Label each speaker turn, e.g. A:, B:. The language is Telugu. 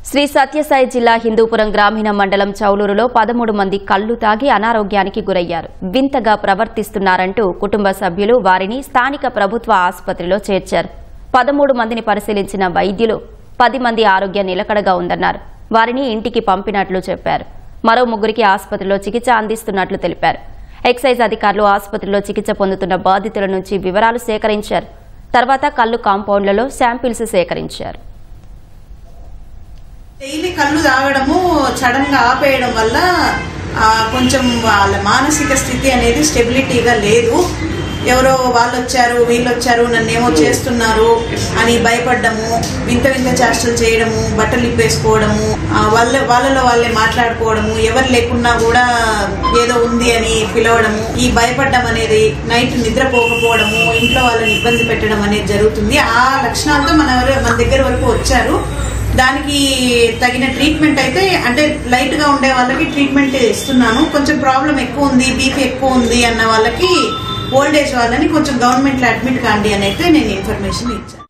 A: శ్రీ సత్యసాయి జిల్లా హిందూపురం గ్రామీణ మండలం చౌలూరులో 13 మంది కళ్లు తాగి అనారోగ్యానికి గురయ్యారు. వింతగా ప్రవర్తిస్తున్నారంటూ కుటుంబ సభ్యులు వారిని స్థానిక ప్రభుత్వ ఆసుపత్రిలో చేర్చారు. 13 మందిని పరిశీలించిన వైద్యులు 10 మంది ఆరోగ్యం నిలకడగా ఉందన్నారు. వారిని ఇంటికి పంపినట్లు చెప్పారు. మరో 3కి ఆసుపత్రిలో చికిత్స అందిస్తున్నట్లు తెలిపారు. ఎక్సైజ్ అధికారులు ఆసుపత్రిలో చికిత్స పొందుతున్న బాధితుల నుంచి వివరాలు సేకరించారు. తర్వాత కళ్లు కాంపౌండ్లలో శాంపిల్స్ సేకరించారు.
B: డైలీ కళ్ళు తాగడము సడన్ గా ఆపేయడం వల్ల కొంచెం వాళ్ళ మానసిక స్థితి అనేది స్టెబిలిటీగా లేదు. ఎవరో వాళ్ళు వచ్చారు వీళ్ళు వచ్చారు నన్నేమో చేస్తున్నారు అని భయపడ్డము, వింత వింత చేష్టలు చేయడము, బట్టలు ఇప్పేసుకోవడము, వాళ్ళలో వాళ్ళే మాట్లాడుకోవడము, ఎవరు లేకున్నా కూడా ఏదో ఉంది అని పిలవడము, ఈ భయపడ్డం అనేది, నైట్ నిద్రపోకపోవడము, ఇంట్లో వాళ్ళని ఇబ్బంది పెట్టడం అనేది జరుగుతుంది. ఆ లక్షణాలతో మన దగ్గర వరకు వచ్చారు. దానికి తగిన ట్రీట్మెంట్ అయితే అంటే లైట్ గా ఉండే వాళ్ళకి ట్రీట్మెంట్ ఇస్తున్నాను. కొంచెం ప్రాబ్లం ఎక్కువ ఉంది, బీపీ ఎక్కువ ఉంది అన్న వాళ్ళకి ఓల్డ్ ఏజ్ వాళ్ళని కొంచెం గవర్నమెంట్ లో అడ్మిట్ కాండి అని అయితే నేను ఇన్ఫర్మేషన్ ఇచ్చాను.